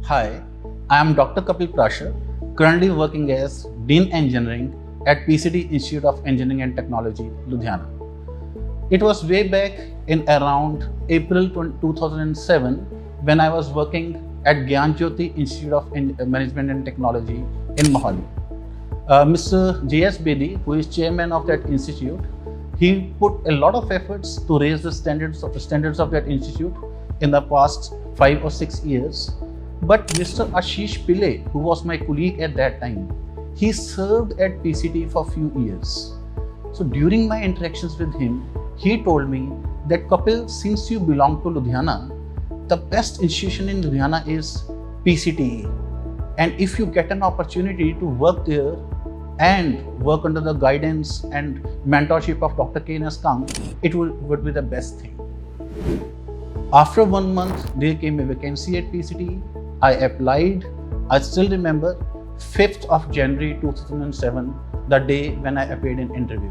Hi, I am Dr. Kapil Prashar, currently working as Dean Engineering at PCTE Institute of Engineering and Technology, Ludhiana. It was way back in around April 2007 when I was working at Gyan Jyoti Institute of Management and Technology in Mohali. Mr. J.S. Bedi, who is chairman of that institute, he put a lot of efforts to raise the standards of that institute in the past 5 or 6 years. But Mr. Ashish Pillai, who was my colleague at that time, he served at PCTE for a few years. So during my interactions with him, he told me that Kapil, since you belong to Ludhiana, the best institution in Ludhiana is PCTE. And if you get an opportunity to work there and work under the guidance and mentorship of Dr. K.N.S. Kang, it would be the best thing. After 1 month, there came a vacancy at PCTE. I applied. I still remember 5th of January 2007, the day when I appeared in interview.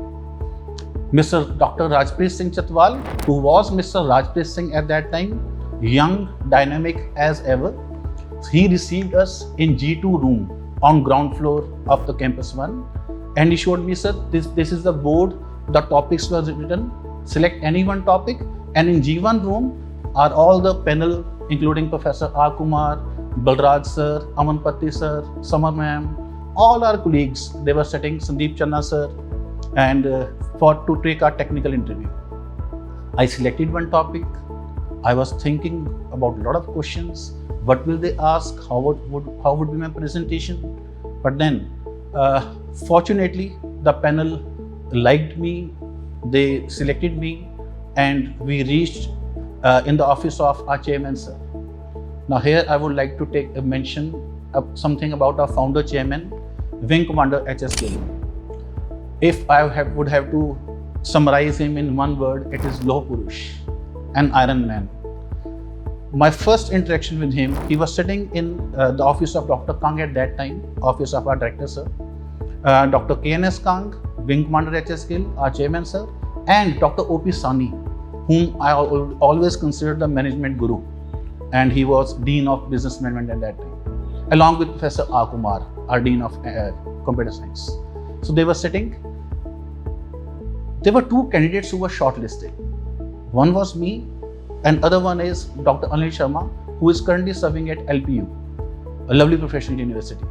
Mr. Dr. Rajpreet Singh Chatwal, who was Mr. Rajpreet Singh at that time, young, dynamic as ever, he received us in G2 room on ground floor of the campus 1, and he showed me, sir, this is the board, the topics were written, select any one topic, and in G1 room are all the panel, including Professor R. Kumar, Balraj sir, Aman Patti sir, Samar ma'am, all our colleagues, they were sitting, Sandeep Channa sir, and to take our technical interview. I selected one topic. I was thinking about a lot of questions. What will they ask? How would be my presentation? But then, fortunately, the panel liked me. They selected me, and we reached in the office of our chairman, sir. Now here I would like to take a mention of something about our founder chairman, Wing Commander H.S. Gill. If I would have to summarize him in one word, it is Loh Purush, an Iron Man. My first interaction with him, he was sitting in the office of Dr. Kang at that time, office of our director, sir. Dr. K.N.S. Kang, Wing Commander H.S. Gill, our chairman, sir, and Dr. O.P. Sani, whom I always considered the management guru, and he was Dean of Business Management at that time, along with Professor R. Kumar, our Dean of Computer Science. So they were sitting. There were 2 candidates who were shortlisted. One was me, and other one is Dr. Anil Sharma, who is currently serving at LPU, a lovely professional university.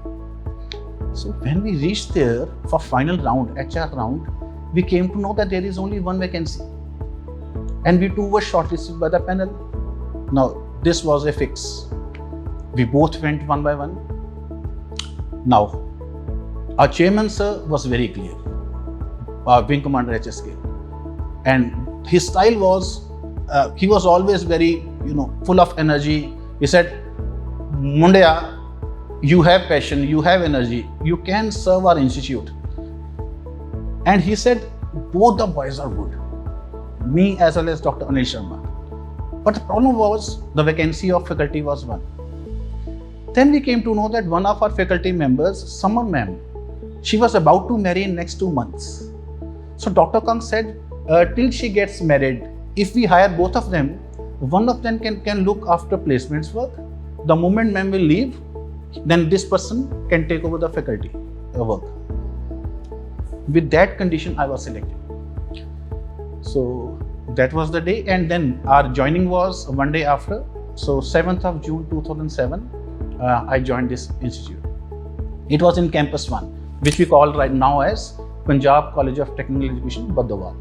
So when we reached there for final round, HR round, we came to know that there is only one vacancy. And we too were shortlisted by the panel. Now, this was a fix. We both went one by one. Now, our chairman, sir, was very clear, our Wing Commander H.S. Gill. And his style was, he was always very, full of energy. He said, Mundaya, you have passion, you have energy, you can serve our institute. And he said, both the boys are good, me as well as Dr. Anil Sharma. But the problem was, the vacancy of faculty was one. Then we came to know that one of our faculty members, Samar ma'am, she was about to marry in next 2 months. So Dr. Kang said, till she gets married, if we hire both of them, one of them can look after placements work. The moment ma'am will leave, then this person can take over the faculty work. With that condition, I was selected. So that was the day, and then our joining was one day after. So 7th of June 2007, I joined this institute. It was in Campus 1, which we call right now as Punjab College of Technical Education, Badawal.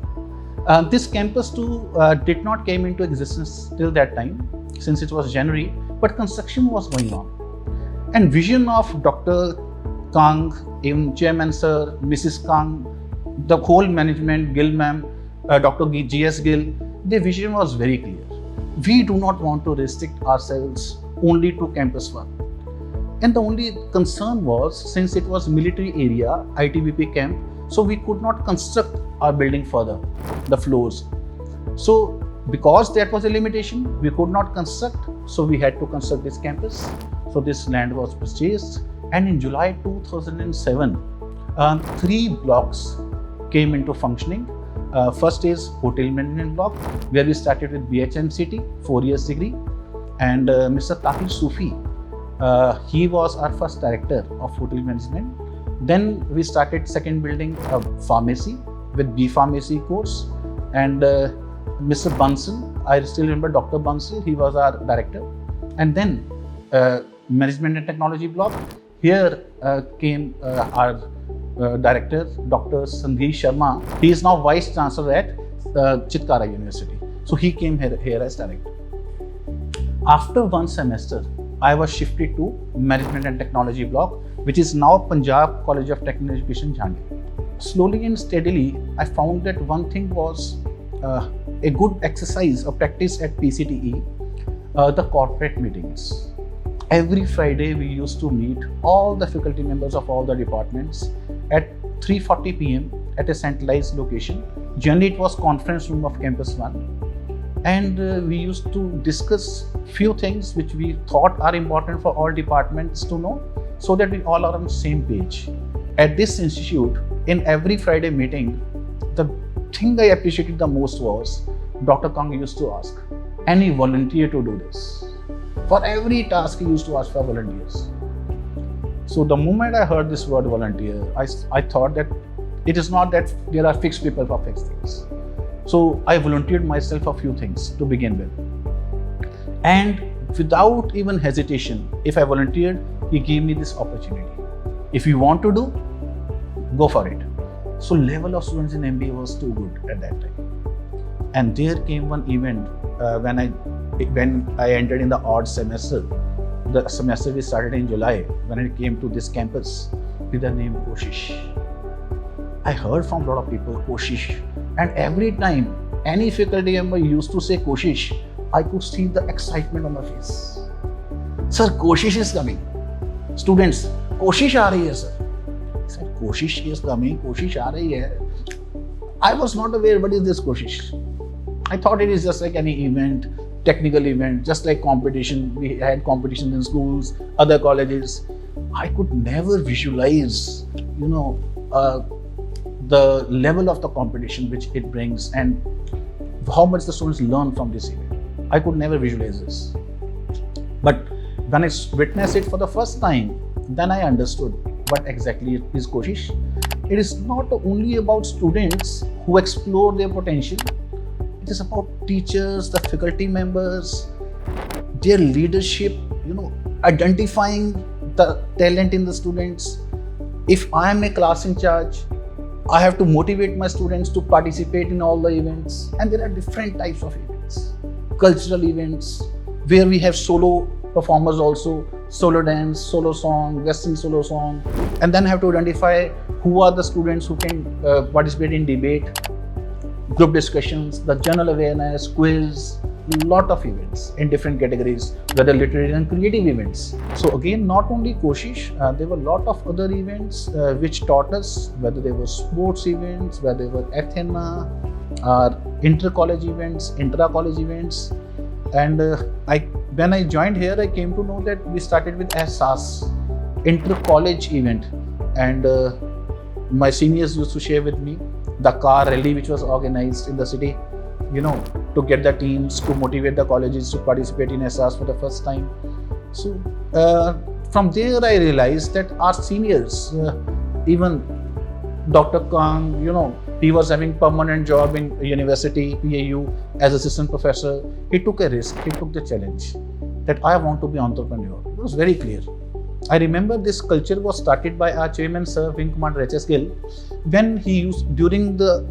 This campus too did not came into existence till that time, since it was January, but construction was going on. And vision of Dr. Kang, even Chairman Sir, Mrs. Kang, the whole management, Gill ma'am, Dr. G.S. Gill, their vision was very clear. We do not want to restrict ourselves only to Campus 1. And the only concern was, since it was military area, ITBP camp, so we could not construct our building further, the floors. So because that was a limitation, we could not construct, so we had to construct this campus. So this land was purchased, and in July 2007, 3 blocks came into functioning. First is Hotel Management block, where we started with BHMCT, 4 years degree, and Mr. Taqi Sufi, He was our first director of hotel management. Then we started second building a pharmacy with B Pharmacy course, and Mr. Bansal, I still remember Dr. Bansal, he was our director. And then management and technology block. Here came our director, Dr. Sandhi Sharma. He is now vice chancellor at Chitkara University. So he came here as director. After one semester, I was shifted to management and technology block, which is now Punjab College of Technical Education, Jhangi. Slowly and steadily, I found that one thing was a good exercise or practice at PCTE, the corporate meetings. Every Friday, we used to meet all the faculty members of all the departments at 3:40 p.m. at a centralized location. Generally, it was conference room of Campus 1. And we used to discuss few things which we thought are important for all departments to know, so that we all are on the same page. At this institute, in every Friday meeting, the thing I appreciated the most was Dr. Kang used to ask, any volunteer to do this? For every task, he used to ask for volunteers. So the moment I heard this word volunteer, I thought that it is not that there are fixed people for fixed things. So I volunteered myself a few things to begin with. And without even hesitation, if I volunteered, he gave me this opportunity. If you want to do, go for it. So level of students in MBA was too good at that time. And there came one event when I entered in the odd semester. The semester we started in July, when I came to this campus with the name Koshish. I heard from a lot of people Koshish, and every time any faculty member used to say Koshish, I could see the excitement on my face. Sir, Koshish is coming. Students, Koshish aa rahi hai, sir. I said, Koshish is coming, Koshish aa rahi hai. I was not aware what is this Koshish. I thought it is just like any event, technical event, just like competition. We had competitions in schools, other colleges. I could never visualize, the level of the competition which it brings and how much the students learn from this event. I could never visualize this. But when I witnessed it for the first time, then I understood what exactly is Koshish. It is not only about students who explore their potential. It is about teachers, the faculty members, their leadership, identifying the talent in the students. If I am a class in charge, I have to motivate my students to participate in all the events. And there are different types of events. Cultural events, where we have solo performers also, solo dance, solo song, western solo song. And then have to identify who are the students who can participate in debate, group discussions, the general awareness, quiz, lot of events in different categories, whether literary and creative events. So again, not only Koshish, there were a lot of other events which taught us, whether they were sports events, whether they were Athena, or inter-college events, intra-college events. And when I joined here, I came to know that we started with SAS, inter-college event. And my seniors used to share with me the car rally which was organized in the city, to get the teams, to motivate the colleges to participate in SAS for the first time. So from there I realized that our seniors, even Dr. Kang, he was having permanent job in university, PAU, as assistant professor. He took a risk, he took the challenge that I want to be entrepreneur. It was very clear. I remember this culture was started by our chairman, Sir Wing Commander H.S. Gill, when he used, during the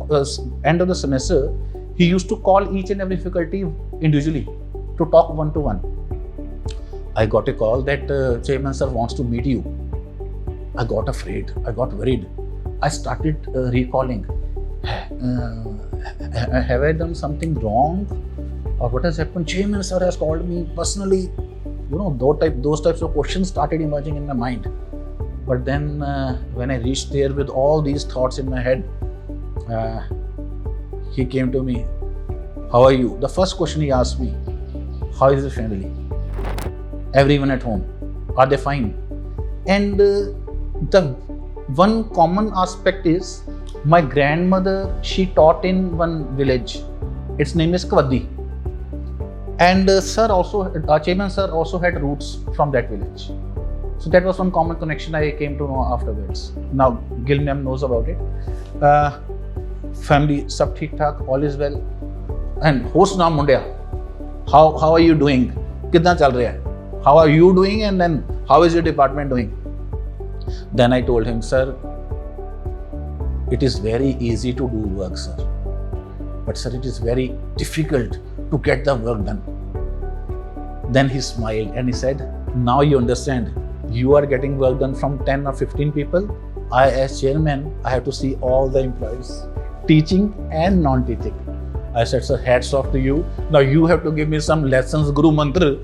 end of the semester, he used to call each and every faculty individually to talk one-to-one. I got a call that chairman sir wants to meet you. I got afraid, I got worried. I started recalling, have I done something wrong? Or what has happened? Chairman sir has called me personally. Those types of questions started emerging in my mind. But then when I reached there with all these thoughts in my head, he came to me, how are you? The first question he asked me, how is the family? Everyone at home, are they fine? And the one common aspect is, my grandmother, she taught in one village. Its name is Kwaddi. And Chairman sir also had roots from that village. So that was one common connection I came to know afterwards. Now Gil ma'am knows about it. Family sab theek thak, all is well. And host naam Mundia, how are you doing? Kitna chal raha hai? How are you doing? And then how is your department doing? Then I told him, sir, it is very easy to do work, sir. But sir, it is very difficult to get the work done. Then he smiled and he said, now you understand. You are getting work done from 10 or 15 people. I, as chairman, I have to see all the employees, teaching and non-teaching. I said, sir, hats off to you. Now you have to give me some lessons, Guru Mantra,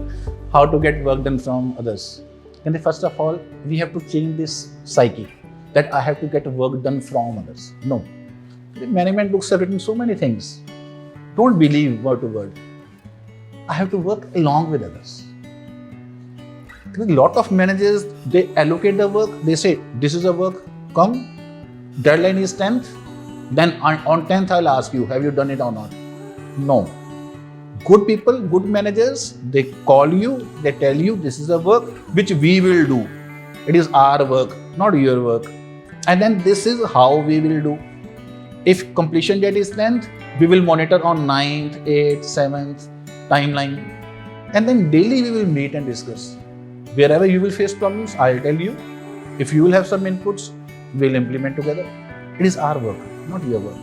how to get work done from others. And first of all, we have to change this psyche that I have to get work done from others. No. The management books have written so many things. Don't believe word to word. I have to work along with others. A lot of managers, they allocate the work, they say, this is the work, come, deadline is 10th, then on 10th I'll ask you, have you done it or not? No. Good people, good managers, they call you, they tell you, this is the work which we will do. It is our work, not your work. And then this is how we will do. If completion date is 10th, we will monitor on 9th, 8th, 7th, timeline. And then daily we will meet and discuss. Wherever you will face problems, I'll tell you. If you will have some inputs, we'll implement together. It is our work, not your work.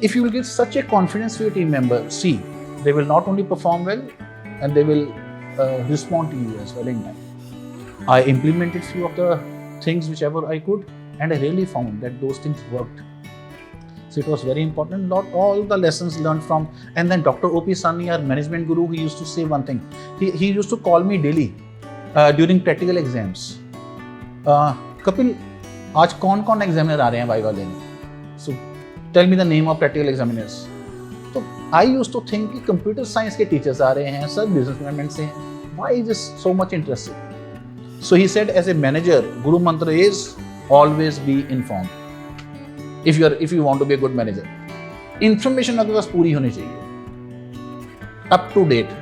If you will give such a confidence to your team member, see, they will not only perform well, and they will respond to you as well in time. I implemented few of the things whichever I could, and I really found that those things worked. So it was very important. Not all the lessons learned from, and then Dr. O.P. Sani, our management guru, he used to say one thing. He used to call me daily during practical exams. Kapil, आज कौन examiner आ रहे हैं viva लेने? So tell me the name of practical examiners. So I used to think कि computer science के teachers आ रहे हैं, sir business management से हैं. Why is this so much interested? So he said, as a manager, Guru Mantra is always be informed. If you want to be a good manager, information आपके पास पूरी होनी चाहिए, up to date.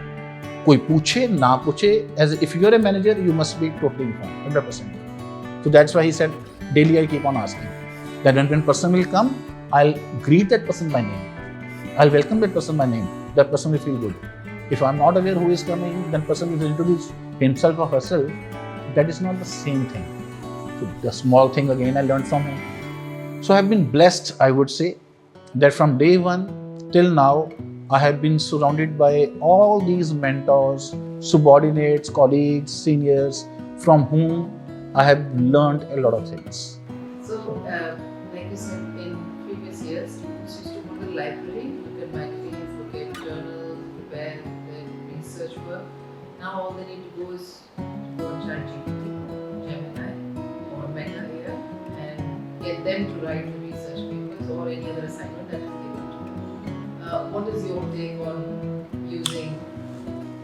कोई पूछे ना पूछे, as if you are a manager, you must be totally informed, 100%. So that's why he said, daily I keep on asking. That when person will come, I'll greet that person by name. I'll welcome that person by name. That person will feel good. If I'm not aware who is coming, then person will introduce himself or herself. That is not the same thing. So the small thing again I learned from him. So I've been blessed, I would say, that from day one till now, I have been surrounded by all these mentors, subordinates, colleagues, seniors, from whom I have learned a lot of things. So, like you said, in previous years, students used to go to the library, look at magazines, look at journals, prepare their research work. Now all they need to do is go on ChatGPT, Gemini, or Meta here, and get them to write the research papers or any other assignment that they want to do. What is your take on using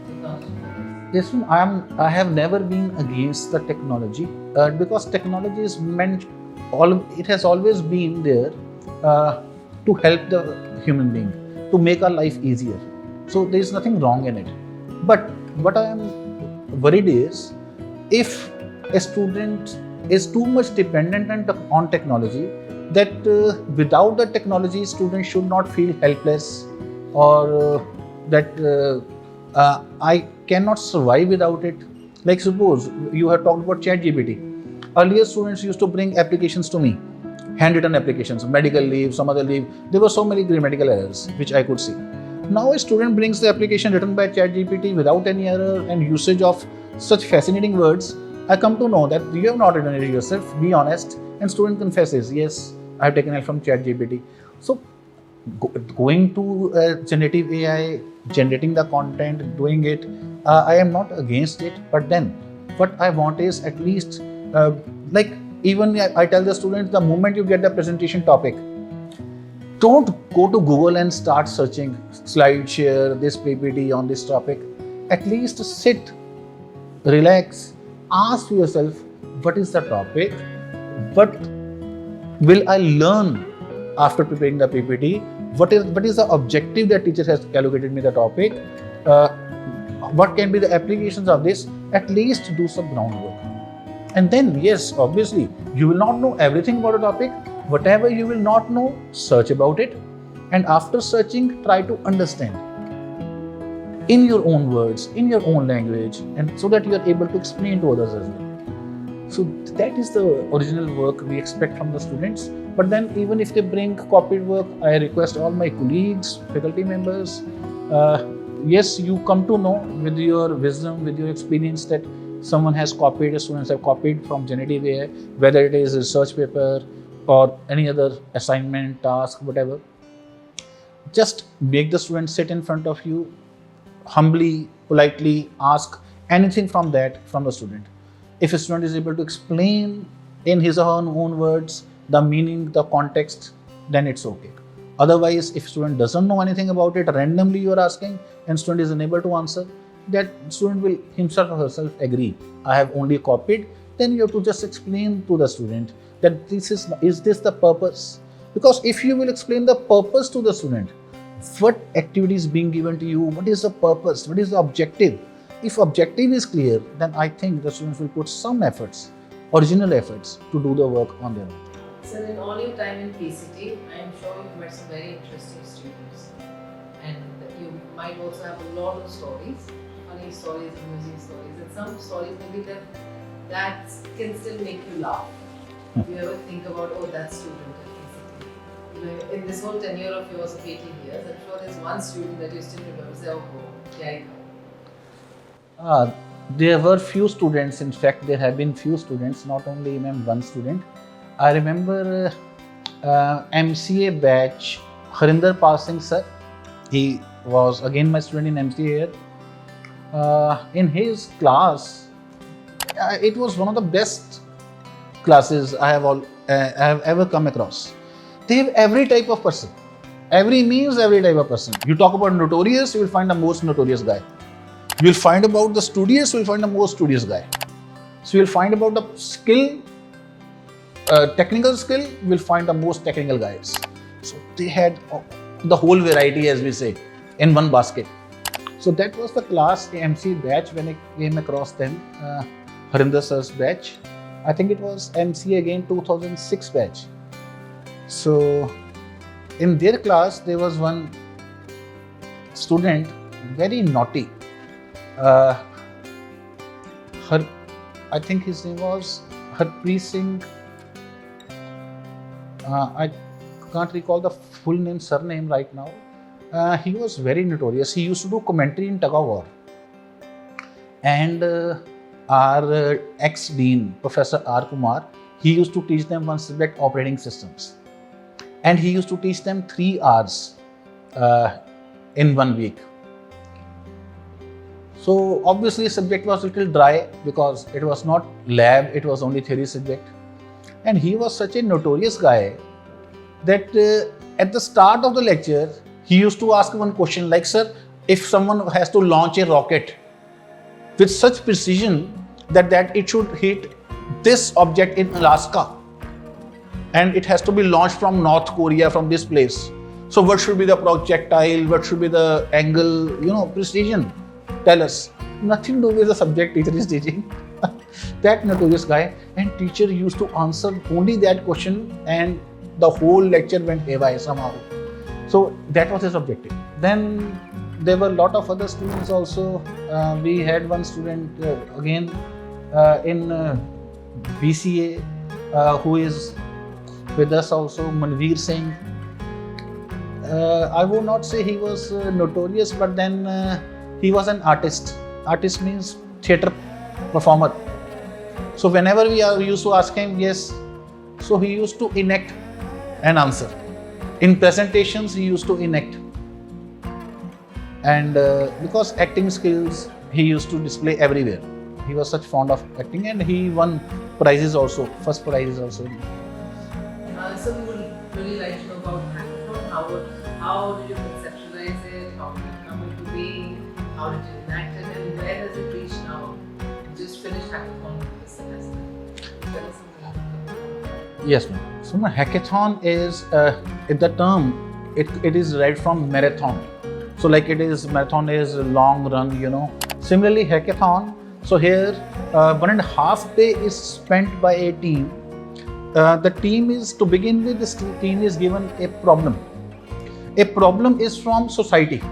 technology? Yes, I have never been against the technology because technology is meant. It has always been there to help the human being, to make our life easier. So there is nothing wrong in it. But what I am worried is, if a student is too much dependent on technology, that without the technology, students should not feel helpless, or that I cannot survive without it. Like suppose you have talked about ChatGPT. Earlier students used to bring applications to me, handwritten applications, medical leave, some other leave. There were so many grammatical errors which I could see. Now a student brings the application written by ChatGPT without any error and usage of such fascinating words. I come to know that you have not written it yourself, be honest, and student confesses, yes, I have taken it from ChatGPT. So going to generative AI, generating the content, doing it, I am not against it, but then what I want is at least like even I tell the students, the moment you get the presentation topic, don't go to Google and start searching SlideShare, this PPT on this topic. At least sit, relax, ask yourself, what is the topic? What will I learn after preparing the PPT? What is the objective that teacher has allocated me the topic? what can be the applications of this, at least do some groundwork. And then, yes, obviously, you will not know everything about a topic. Whatever you will not know, search about it. And after searching, try to understand in your own words, in your own language, and so that you are able to explain to others as well. So that is the original work we expect from the students. But then even if they bring copied work, I request all my colleagues, faculty members, yes, you come to know with your wisdom, with your experience that someone has copied, students have copied from generative AI, whether it is a research paper or any other assignment, task, whatever. Just make the student sit in front of you, humbly, politely ask anything from the student. If a student is able to explain in his or her own words the meaning, the context, then it's okay. Otherwise, if student doesn't know anything about it, randomly you are asking and student is unable to answer, that student will himself or herself agree, I have only copied. Then you have to just explain to the student that is this the purpose? Because if you will explain the purpose to the student, what activity is being given to you, what is the purpose, what is the objective? If objective is clear, then I think the students will put some efforts, original efforts, to do the work on their own. So in all your time in PCT, I'm sure you've met some very interesting students, and you might also have a lot of stories, funny stories, amusing stories, and some stories maybe that can still make you laugh. If you ever think about, oh, that student at PCT, you know, in this whole tenure of yours of 18 years, I'm sure there's one student that you still remember, say, oh, yeah. There were few students, in fact, there have been few students, not only one student. I remember MCA batch, Harinder Pal Singh sir, he was again my student in MCA here. In his class, it was one of the best classes I have ever come across. They have every type of person. Every type of person. You talk about notorious, you will find the most notorious guy. You will find about the studious, you will find the most studious guy. So you will find about the skill, technical skill, you will find the most technical guys. So they had the whole variety, as we say, in one basket. So that was the class MC batch when I came across them, Harinder sir's batch. I think it was MC again 2006 batch. So in their class, there was one student, very naughty. I think his name was Harpreet Singh. I can't recall the full name, surname right now. He was very notorious. He used to do commentary in tug of war. And our ex-dean, Professor R. Kumar, he used to teach them one subject, operating systems. And he used to teach them 3 hours in 1 week. So obviously subject was a little dry because it was not lab, it was only theory subject. And he was such a notorious guy that at the start of the lecture, he used to ask one question like, sir, if someone has to launch a rocket with such precision that it should hit this object in Alaska and it has to be launched from North Korea, from this place. So what should be the projectile, what should be the angle, precision? Tell us. Nothing to do with the subject teacher is teaching. That notorious guy, and teacher used to answer only that question and the whole lecture went haywire somehow. So that was his objective. Then there were a lot of other students also. We had one student again in BCA who is with us also, Manveer Singh. I would not say he was notorious, but then he was an artist. Artist means theatre performer. So whenever we used to ask him, yes, so he used to enact an answer. In presentations, he used to enact. And because acting skills, he used to display everywhere. He was such fond of acting and he won prizes also, first prizes also. So we would really like to know about hackathon. How did you conceptualize it? How did it come into being? How did you enact it? And where does it reach now? You just finished hackathon this semester. Tell us something. Yes, ma'am. So my hackathon is, the term, it is derived from marathon. So like marathon is a long run, Similarly, hackathon. So here, 1.5 day is spent by a team. The team is, to begin with, this team is given a problem. A problem is from society.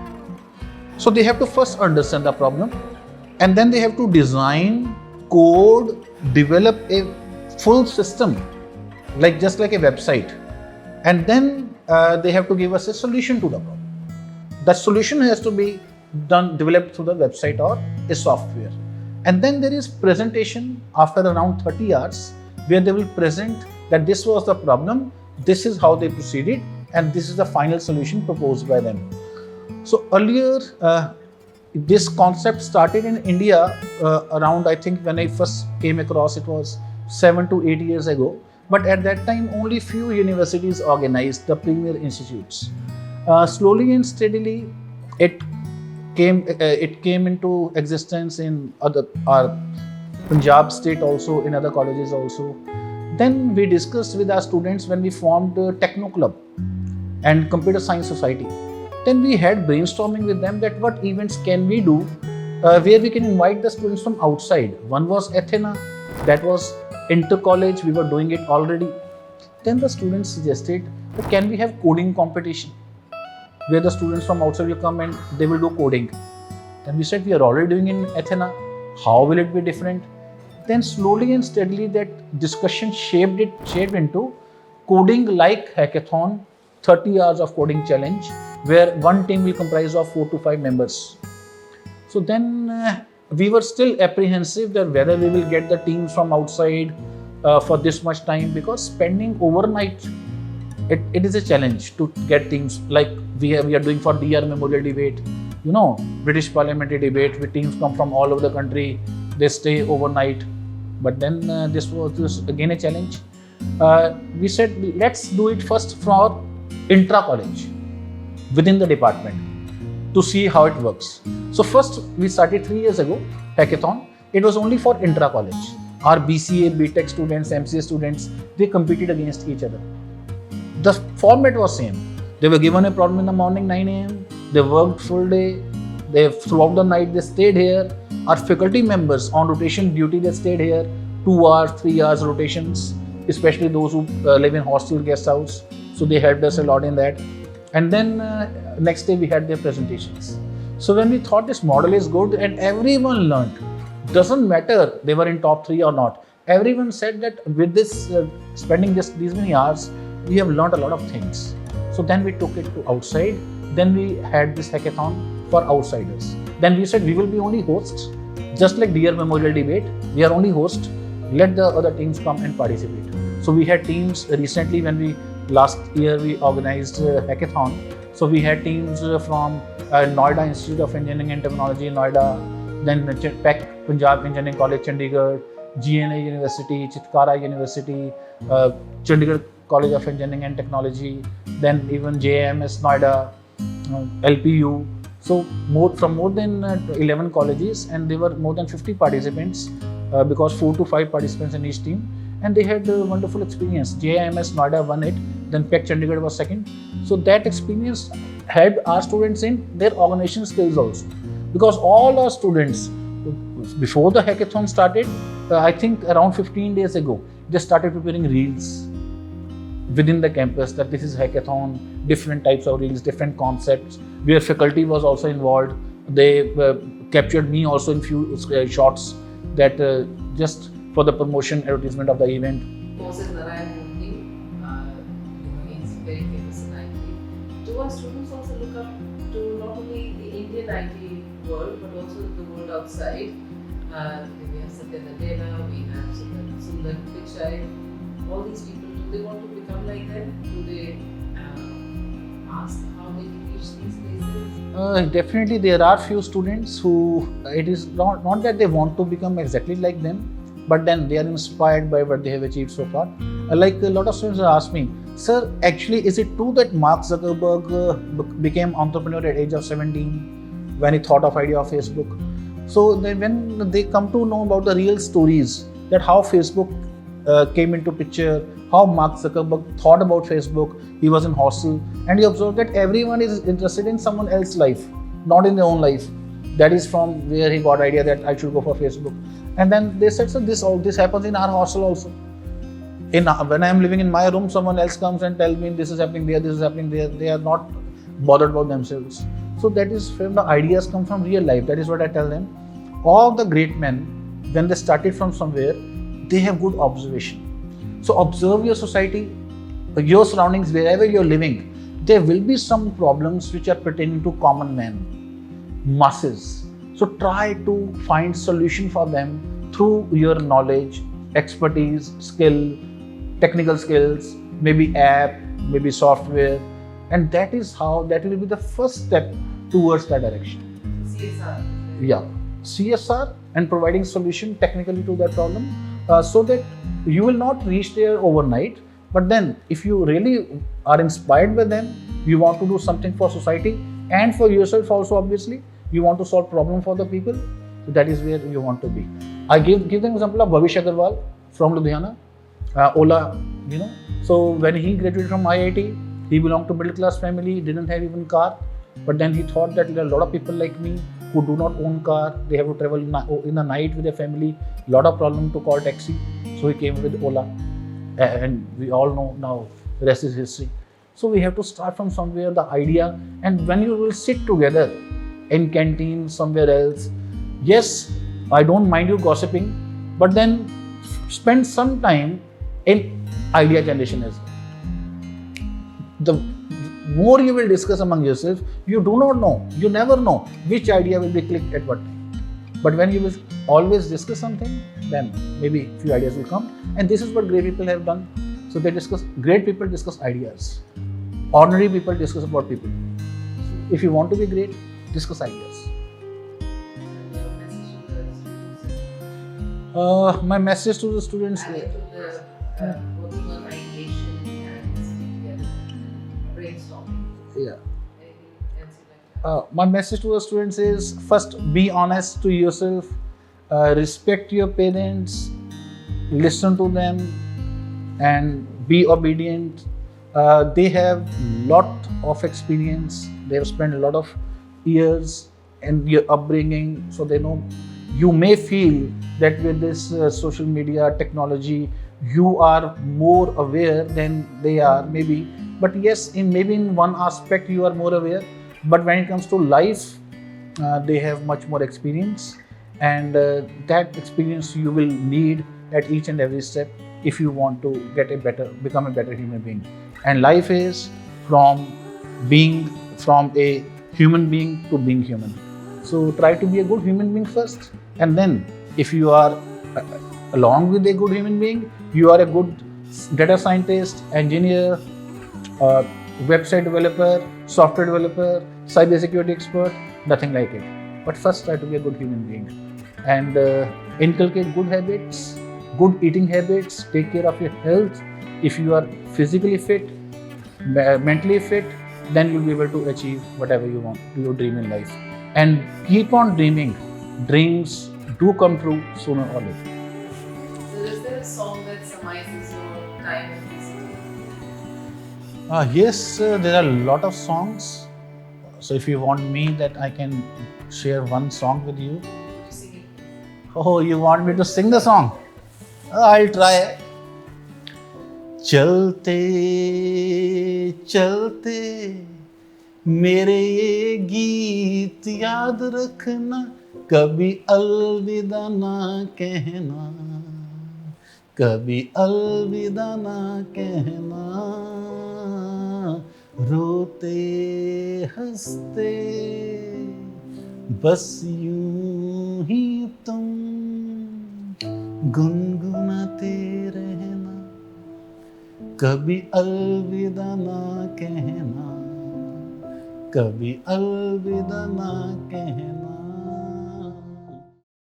So they have to first understand the problem, and then they have to design, code, develop a full system, just like a website. And then they have to give us a solution to the problem. The solution has to be developed through the website or a software. And then there is presentation after around 30 hours, where they will present that this was the problem, this is how they proceeded, and this is the final solution proposed by them. So earlier, this concept started in India around, I think when I first came across, it was 7 to 8 years ago. But at that time, only few universities organized the premier institutes. Slowly and steadily, it came into existence in our Punjab state also, in other colleges also. Then we discussed with our students when we formed the Techno Club and Computer Science Society. Then we had brainstorming with them that what events can we do where we can invite the students from outside. One was Athena, that was inter-college, we were doing it already. Then the students suggested, can we have coding competition where the students from outside will come and they will do coding. Then we said, we are already doing in Athena, how will it be different? Then slowly and steadily that discussion shaped into coding like hackathon, 30 hours of coding challenge, where one team will comprise of 4 to 5 members. So then we were still apprehensive that whether we will get the teams from outside for this much time, because spending overnight, it is a challenge to get teams like we are doing for DR Memorial Debate, British Parliamentary Debate, where teams come from all over the country, they stay overnight. But then this was again a challenge. We said, let's do it first for intra-college, within the department, to see how it works. So first we started 3 years ago, hackathon. It was only for intra-college. Our BCA, BTech students, MCA students, they competed against each other. The format was same. They were given a problem in the morning, 9 a.m. They worked full day. Throughout the night, they stayed here. Our faculty members on rotation duty, they stayed here 2 hours, 3 hours rotations, especially those who live in hostel, guest house. So they helped us a lot in that. And then next day we had their presentations. So when we thought this model is good and everyone learned, doesn't matter they were in top 3 or not, everyone said that with this spending these many hours, we have learned a lot of things. So then we took it to outside. Then we had this hackathon for outsiders. Then we said we will be only hosts, just like DR Memorial Debate. We are only hosts. Let the other teams come and participate. So we had teams recently last year we organized a hackathon. So we had teams from Noida Institute of Engineering and Technology, Noida, then PEC, Punjab Engineering College, Chandigarh, GNA University, Chitkara University, Chandigarh College of Engineering and Technology, then even JAMS Noida, LPU. So from more than 11 colleges, and there were more than 50 participants because 4 to 5 participants in each team, and they had a wonderful experience. JIMS Noida won it, then PEC Chandigarh was second. So that experience helped our students in their organization skills also, because all our students, before the hackathon started, I think around 15 days ago, they started preparing reels within the campus that this is hackathon, different types of reels, different concepts, where faculty was also involved. They captured me also in few shots that just for the promotion, advertisement of the event. He's very famous in IT. Do our students also look up to not only the Indian IT world, but also the world outside? We have Satya Nadella, we have Sundar Pichai, all these people, do they want to become like them? Do they ask how they can reach these places? Definitely there are few students who, it is not that they want to become exactly like them, but then they are inspired by what they have achieved so far. Like a lot of students ask me, sir, actually is it true that Mark Zuckerberg became entrepreneur at age of 17 when he thought of idea of Facebook? So then when they come to know about the real stories, that how Facebook came into picture, how Mark Zuckerberg thought about Facebook, he was in hostel and he observed that everyone is interested in someone else's life, not in their own life. That is from where he got idea that I should go for Facebook. And then they said, so this happens in our hostel also. When I am living in my room, someone else comes and tells me this is happening there, this is happening there. They are not bothered about themselves. So that is when the ideas come from real life. That is what I tell them. All the great men, when they started from somewhere, they have good observation. So observe your society, your surroundings, wherever you're living. There will be some problems which are pertaining to common men, masses. So try to find solution for them through your knowledge, expertise, skill, technical skills, maybe app, maybe software, and that will be the first step towards that direction. CSR. Yeah, CSR and providing solution technically to that problem, so that you will not reach there overnight. But then, if you really are inspired by them, you want to do something for society and for yourself also. Obviously, you want to solve problem for the people. So that is where you want to be. I give the example of Bhavish Agarwal from Ludhiana, Ola. So when he graduated from IIT, he belonged to middle class family. Didn't have even car, but then he thought that there are a lot of people like me who do not own car. They have to travel in the night with their family. Lot of problem to call taxi. So he came with Ola. And we all know now, the rest is history. So we have to start from somewhere, the idea, and when you will sit together in canteen, somewhere else, yes, I don't mind you gossiping, but then spend some time in idea generation as well. The more you will discuss among yourself, you do not know, you never know which idea will be clicked at what time. But when you will always discuss something, then maybe few ideas will come. And this is what great people have done. So great people discuss ideas. Ordinary people discuss about people. If you want to be great, discuss ideas. My message to the students. Working on ideation and sitting together, brainstorming. Yeah. Anything else you like? My message to the students is, first, be honest to yourself, respect your parents, listen to them, and be obedient. They have lot of experience. They have spent a lot of years in your upbringing, so they know. You may feel that with this social media technology, you are more aware than they are, maybe. But yes, maybe in one aspect you are more aware. But when it comes to life, they have much more experience, and that experience you will need at each and every step if you want to become a better human being. And life is from a human being to being human. So try to be a good human being first, and then if you are along with a good human being, you are a good data scientist, engineer, website developer, software developer, cyber security expert, nothing like it. But first try to be a good human being and inculcate good habits, good eating habits, take care of your health. If you are physically fit, mentally fit, then you'll be able to achieve whatever you want, your dream in life. And keep on dreaming. Dreams do come true sooner or later. So is there a song that summarizes your time in PCTE? Yes, there are a lot of songs. So if you want me that I can share one song with you. Sing it. Oh, you want me to sing the song? I'll try. चलते चलते मेरे ये गीत याद रखना, कभी अलविदा ना कहना, कभी अलविदा ना कहना, रोते हंसते बस यूं ही तुम गुनगुनाते रहना, कभी अलविदा ना कहना, कभी अलविदा ना कहना.